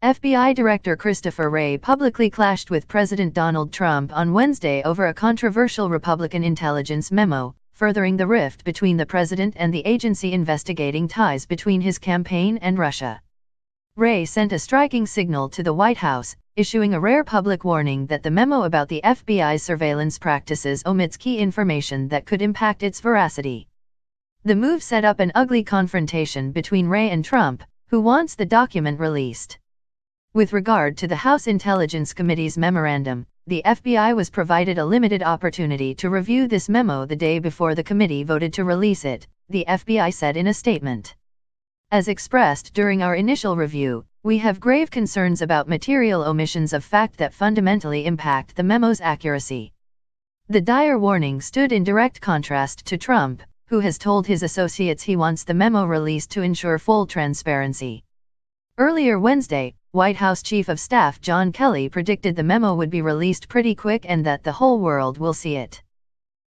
FBI Director Christopher Wray publicly clashed with President Donald Trump on Wednesday over a controversial Republican intelligence memo, furthering the rift between the president and the agency investigating ties between his campaign and Russia. Wray sent a striking signal to the White House, issuing a rare public warning that the memo about the FBI's surveillance practices omits key information that could impact its veracity. The move set up an ugly confrontation between Wray and Trump, who wants the document released. With regard to the House Intelligence Committee's memorandum, the FBI was provided a limited opportunity to review this memo the day before the committee voted to release it, the FBI said in a statement. As expressed during our initial review, we have grave concerns about material omissions of fact that fundamentally impact the memo's accuracy. The dire warning stood in direct contrast to Trump, who has told his associates he wants the memo released to ensure full transparency. Earlier Wednesday, White House Chief of Staff John Kelly predicted the memo would be released pretty quick and that the whole world will see it.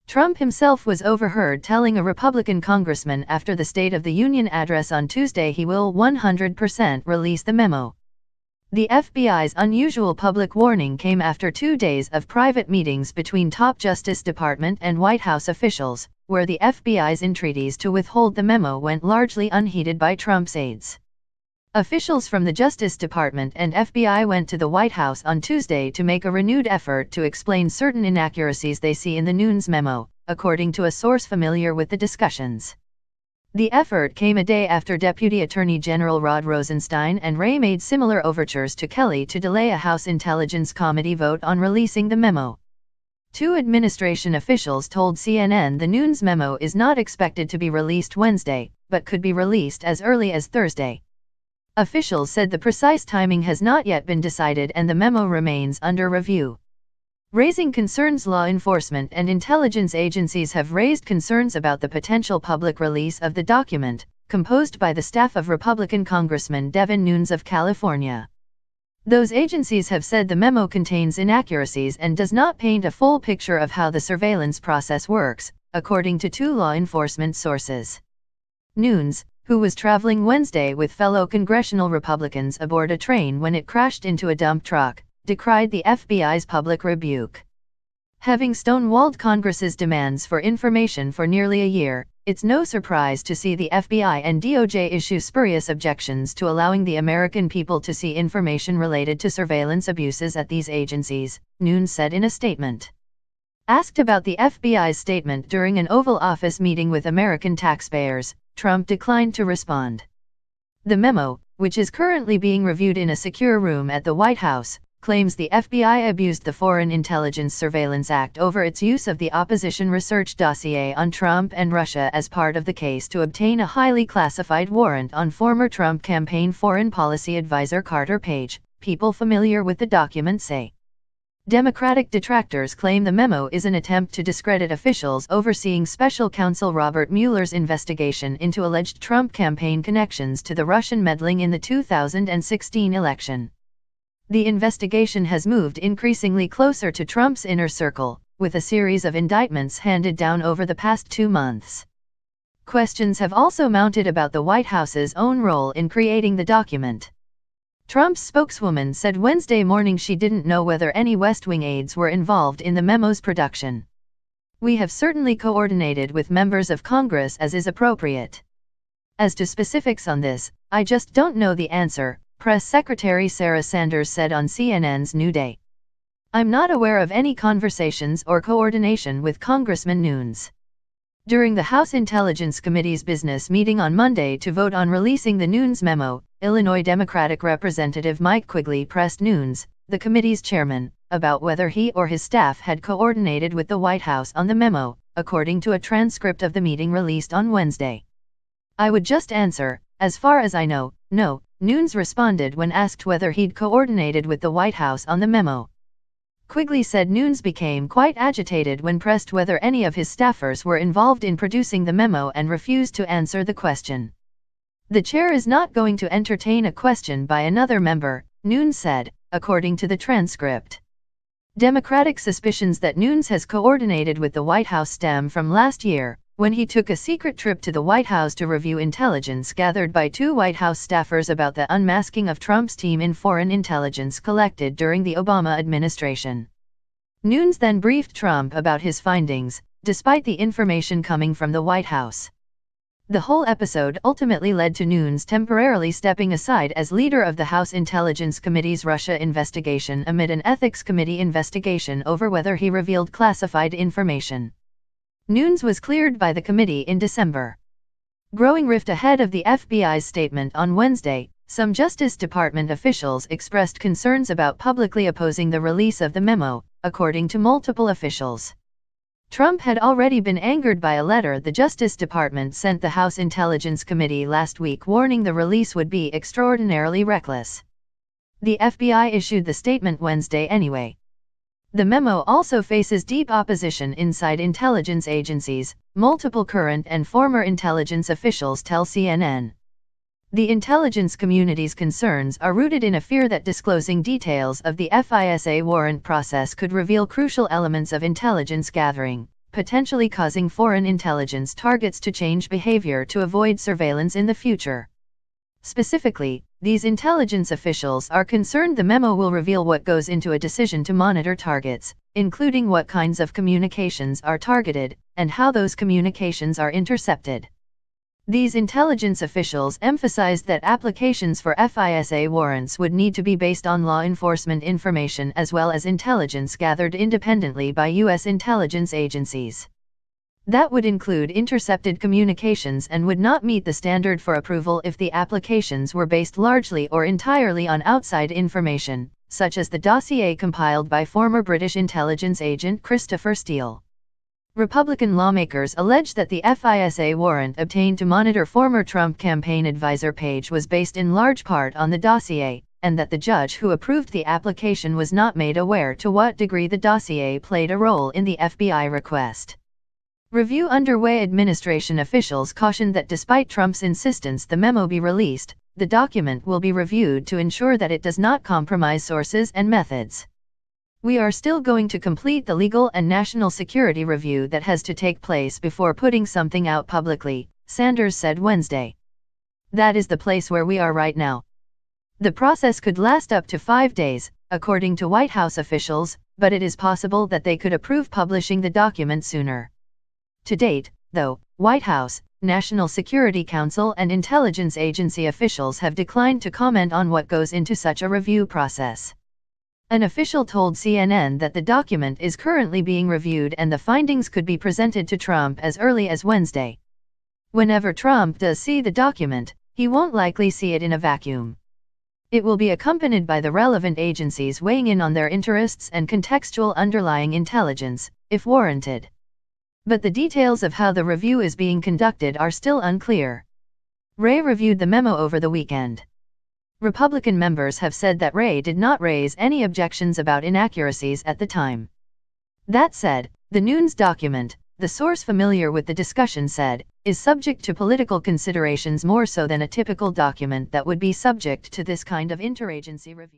Trump himself was overheard telling a Republican congressman after the State of the Union address on Tuesday he will 100% release the memo. The FBI's unusual public warning came after 2 days of private meetings between top Justice Department and White House officials, where the FBI's entreaties to withhold the memo went largely unheeded by Trump's aides. Officials from the Justice Department and FBI went to the White House on Tuesday to make a renewed effort to explain certain inaccuracies they see in the Nunes memo, according to a source familiar with the discussions. The effort came a day after Deputy Attorney General Rod Rosenstein and Wray made similar overtures to Kelly to delay a House Intelligence Committee vote on releasing the memo. Two administration officials told CNN the Nunes memo is not expected to be released Wednesday, but could be released as early as Thursday. Officials said the precise timing has not yet been decided and the memo remains under review. Raising concerns, law enforcement and intelligence agencies have raised concerns about the potential public release of the document, composed by the staff of Republican Congressman Devin Nunes of California. Those agencies have said the memo contains inaccuracies and does not paint a full picture of how the surveillance process works, according to two law enforcement sources. Nunes, who was traveling Wednesday with fellow congressional Republicans aboard a train when it crashed into a dump truck, decried the FBI's public rebuke. Having stonewalled Congress's demands for information for nearly a year, it's no surprise to see the FBI and DOJ issue spurious objections to allowing the American people to see information related to surveillance abuses at these agencies, Nunes said in a statement. Asked about the FBI's statement during an Oval Office meeting with American taxpayers, Trump declined to respond. The memo, which is currently being reviewed in a secure room at the White House, claims the FBI abused the Foreign Intelligence Surveillance Act over its use of the opposition research dossier on Trump and Russia as part of the case to obtain a highly classified warrant on former Trump campaign foreign policy advisor Carter Page, people familiar with the document say. Democratic detractors claim the memo is an attempt to discredit officials overseeing Special Counsel Robert Mueller's investigation into alleged Trump campaign connections to the Russian meddling in the 2016 election. The investigation has moved increasingly closer to Trump's inner circle, with a series of indictments handed down over the past 2 months. Questions have also mounted about the White House's own role in creating the document. Trump's spokeswoman said Wednesday morning she didn't know whether any West Wing aides were involved in the memo's production. We have certainly coordinated with members of Congress as is appropriate. As to specifics on this, I just don't know the answer, Press Secretary Sarah Sanders said on CNN's New Day. I'm not aware of any conversations or coordination with Congressman Nunes. During the House Intelligence Committee's business meeting on Monday to vote on releasing the Nunes memo, Illinois Democratic Representative Mike Quigley pressed Nunes, the committee's chairman, about whether he or his staff had coordinated with the White House on the memo, according to a transcript of the meeting released on Wednesday. I would just answer, as far as I know, no, Nunes responded when asked whether he'd coordinated with the White House on the memo. Quigley said Nunes became quite agitated when pressed whether any of his staffers were involved in producing the memo and refused to answer the question. The chair is not going to entertain a question by another member, Nunes said, according to the transcript. Democratic suspicions that Nunes has coordinated with the White House stem from last year, when he took a secret trip to the White House to review intelligence gathered by 2 White House staffers about the unmasking of Trump's team in foreign intelligence collected during the Obama administration. Nunes then briefed Trump about his findings, despite the information coming from the White House. The whole episode ultimately led to Nunes temporarily stepping aside as leader of the House Intelligence Committee's Russia investigation amid an Ethics Committee investigation over whether he revealed classified information. Nunes was cleared by the committee in December. Growing rift ahead of the FBI's statement on Wednesday, some Justice Department officials expressed concerns about publicly opposing the release of the memo, according to multiple officials. Trump had already been angered by a letter the Justice Department sent the House Intelligence Committee last week warning the release would be extraordinarily reckless. The FBI issued the statement Wednesday anyway. The memo also faces deep opposition inside intelligence agencies, multiple current and former intelligence officials tell CNN. The intelligence community's concerns are rooted in a fear that disclosing details of the FISA warrant process could reveal crucial elements of intelligence gathering, potentially causing foreign intelligence targets to change behavior to avoid surveillance in the future. Specifically, these intelligence officials are concerned the memo will reveal what goes into a decision to monitor targets, including what kinds of communications are targeted, and how those communications are intercepted. These intelligence officials emphasized that applications for FISA warrants would need to be based on law enforcement information as well as intelligence gathered independently by U.S. intelligence agencies. That would include intercepted communications and would not meet the standard for approval if the applications were based largely or entirely on outside information, such as the dossier compiled by former British intelligence agent Christopher Steele. Republican lawmakers allege that the FISA warrant obtained to monitor former Trump campaign advisor Page was based in large part on the dossier, and that the judge who approved the application was not made aware to what degree the dossier played a role in the FBI request. Review underway. Administration officials cautioned that despite Trump's insistence the memo be released, the document will be reviewed to ensure that it does not compromise sources and methods. We are still going to complete the legal and national security review that has to take place before putting something out publicly, Sanders said Wednesday. That is the place where we are right now. The process could last up to 5 days, according to White House officials, but it is possible that they could approve publishing the document sooner. To date, though, White House, National Security Council and intelligence agency officials have declined to comment on what goes into such a review process. An official told CNN that the document is currently being reviewed and the findings could be presented to Trump as early as Wednesday. Whenever Trump does see the document, he won't likely see it in a vacuum. It will be accompanied by the relevant agencies weighing in on their interests and contextual underlying intelligence, if warranted. But the details of how the review is being conducted are still unclear. Wray reviewed the memo over the weekend. Republican members have said that Wray did not raise any objections about inaccuracies at the time. That said, the Nunes document, the source familiar with the discussion said, is subject to political considerations more so than a typical document that would be subject to this kind of interagency review.